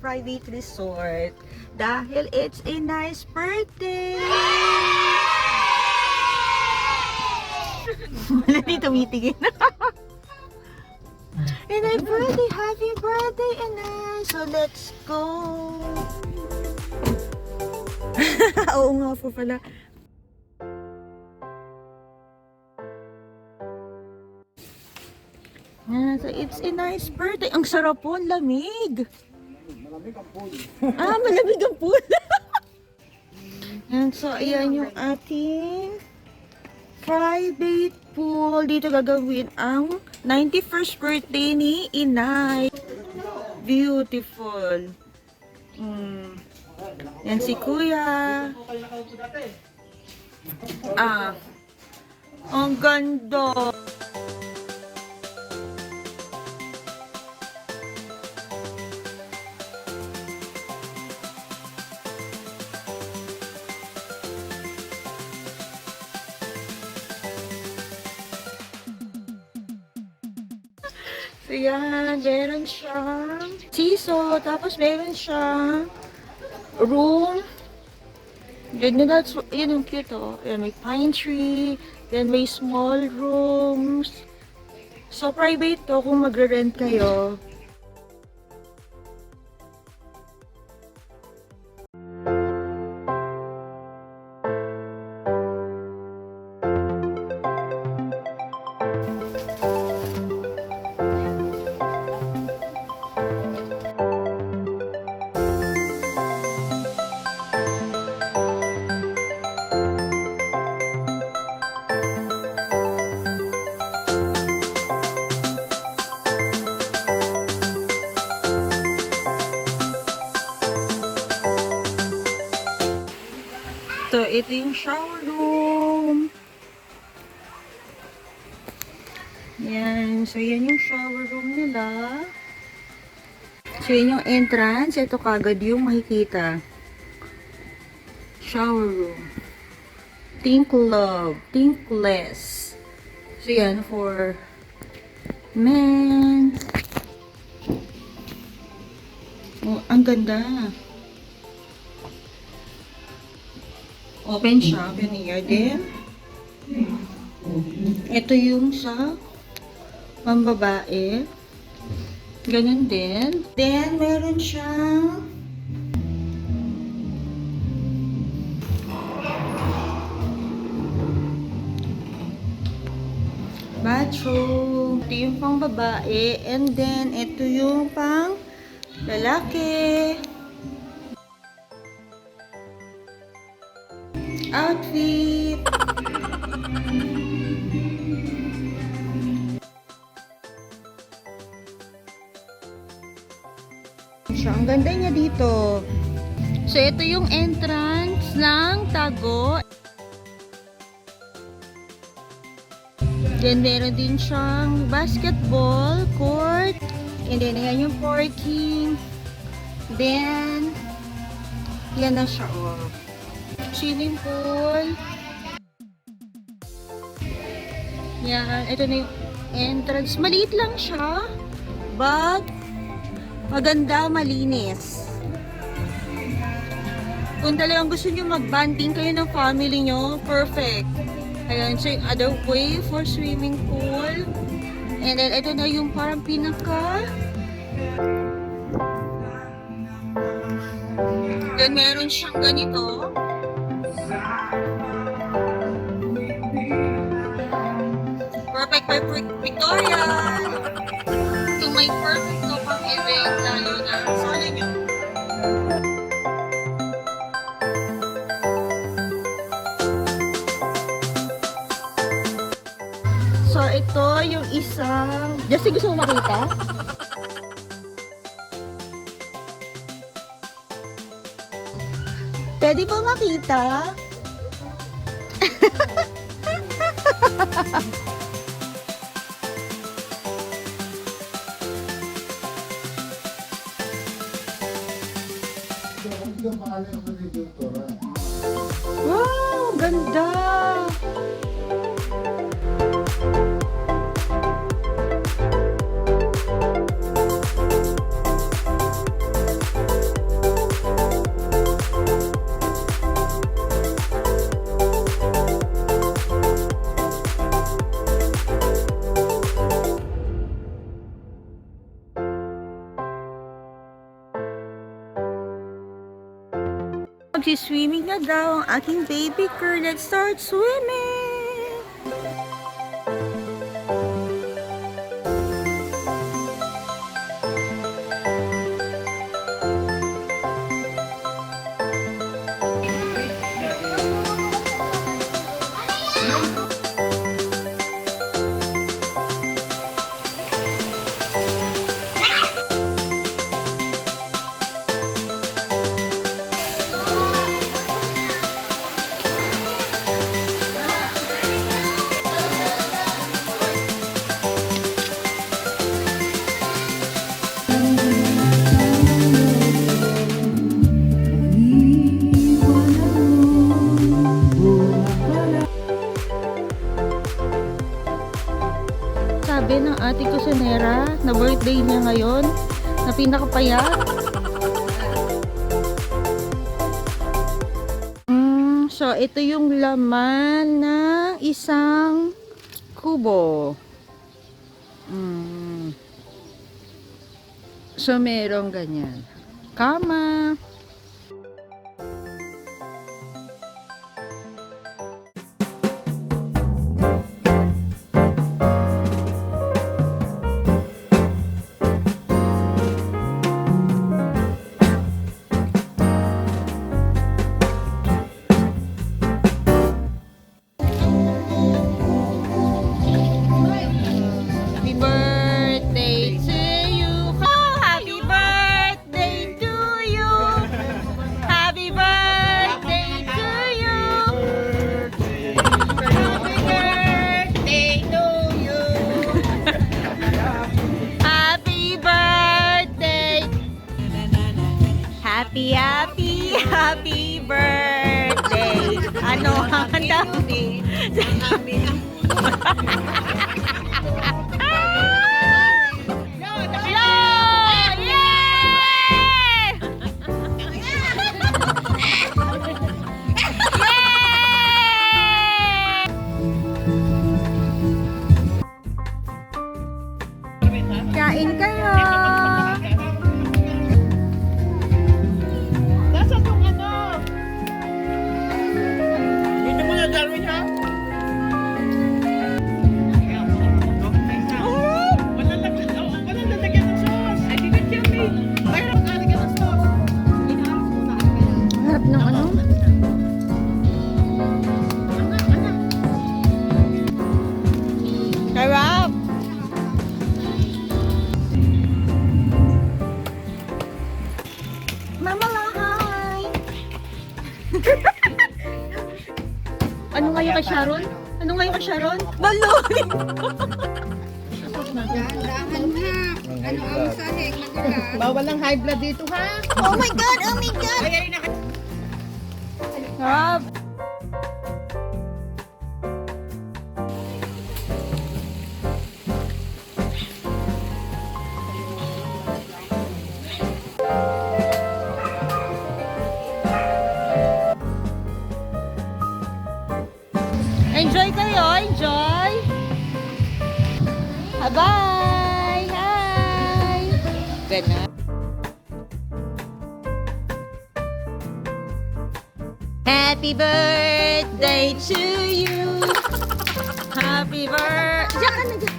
Private Resort dahil it's a nice birthday! Wala dito tumitingin. Inay birthday! Happy birthday, Inay! So let's go! Oo nga po pala. So it's a nice birthday. Ang sarap po, ang lamig. Malamig ang pool. Malamig ang pool. And so, ayan yung ating private pool. Dito gagawin ang 91st birthday ni Inay. Beautiful. Yan si Kuya. Ang ganda. So yan, meron siyang siso, tapos meron siyang room. Then that's, yun yung cute oh. Yan, may pine tree, then may small rooms. So private to kung magre-rent kayo. So, ito yung shower room. Yan. So, yan yung shower room nila. So, yan yung entrance. Ito kagad yung makikita. Shower room. Think love. Think less. So, yan for men. Oh, ang ganda. Open siya, open here din. Ito yung sa pambabae. Ganun din. Then, meron siyang bathroom. Ito yung pang babae. And then, ito yung pang lalaki. Outfit. So, ang ganda niya dito. So, ito yung entrance ng TAGO. Then, meron din siyang basketball court. And then, ayan yung parking. Then, yan na siya, oh. Swimming pool. Yan, ito na yung entrance. Maliit lang siya, but maganda, malinis. Kung talagang gusto nyo mag-banding kayo ng family nyo, perfect. Ayan, so yung other way for swimming pool. And then, ito na yung parang pinaka. Then, meron siyang ganito. Perfect for Victorian. So, may perfect to pang event lalo na. Sorry nyo. So, ito yung isang... Justin, gusto mo makita? Pwede po makita? Wow, ganda! Swimming na daw ang aking baby girl. Let's start swimming! Sabi ng ate ko si Nera na birthday niya ngayon, na pinakapayat. So, ito yung laman ng isang kubo. So, merong ganyan. Kama. Happy birthday to you. Oh, happy birthday to you. Happy birthday to you. Happy birthday to you. Happy birthday. Happy birthday. Ano ang dami? Kain kayo! Nasaan yung ano? Dito mo na Darwin ha? Walang lalagyan ng sauce. Ay, dito kami. Mayroon ka lalagyan ng sauce. Inaharap mo na. Harap ng ano? Sarap! Mama, hi! Ano ngayon kay Sharon? Ano ngayon kay Sharon? Balon! Bawal ang high blood dito ha? Oh my God! Oh my God! Sarap! Enjoy kayo! Enjoy! Bye! Hi! Ganun. Happy birthday to you! Happy birthday!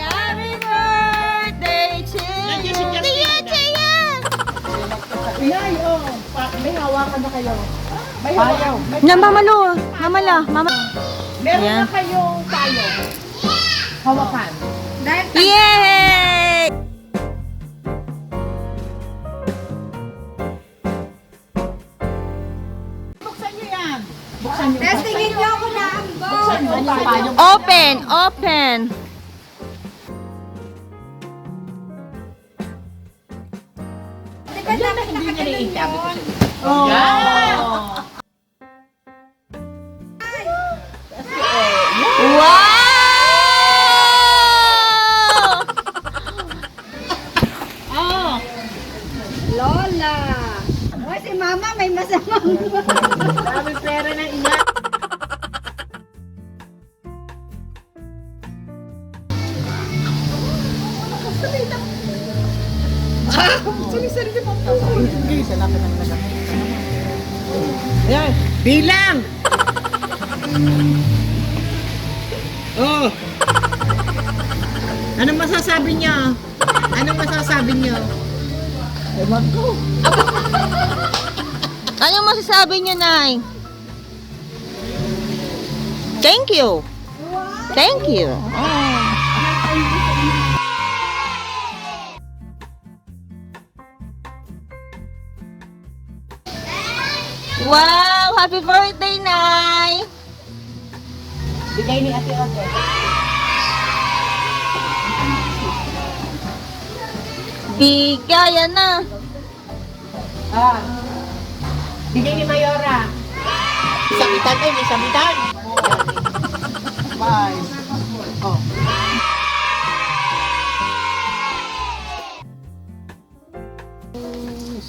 Happy birthday to you! Tiya! Tiya! Inay, oh. May hawakan na kayo. May hawakan. Namamalo! Mamala! Mama! Meron Ayan. na kayong tayo. Hawakan. Yay! Buksan nyo yan. Buksan nyo. Testingin niyo ako na ang Buksan nyo yung tayo. Open! Open! Di ba dapat nakaganon yun? Oh. Yan. Wow! Oh. Lola! O, si Mama may masamang. Dami pera ng ina. Sorry, mo po. Hindi, salamat ang lagat. Ayan, bilang! Oh. Anong masasabi niyo? Anong masasabi niyo? Ewan ko. Anong masasabi niyo, Nay? Thank you. Thank you. Wow! Happy birthday, Nay! Bigay ni Ate Ote. Bigayan na. Ah. Bigay ni Mayora. Sabitan eh, may sabitan. Bye. Oh.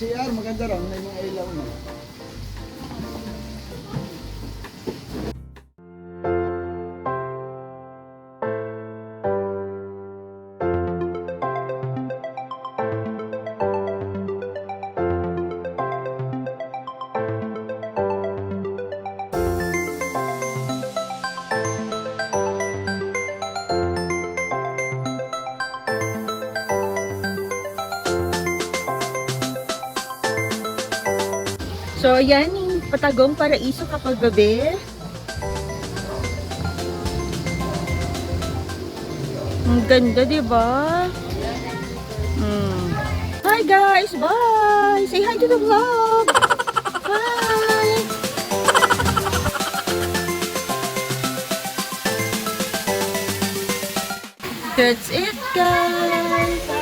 CR, maganda rin. May mga ilaw na. So, ayan yung Tagong Paraiso kapag gabi. Ang ganda, di ba? Hi guys! Bye! Say hi to the vlog! Hi! That's it, guys!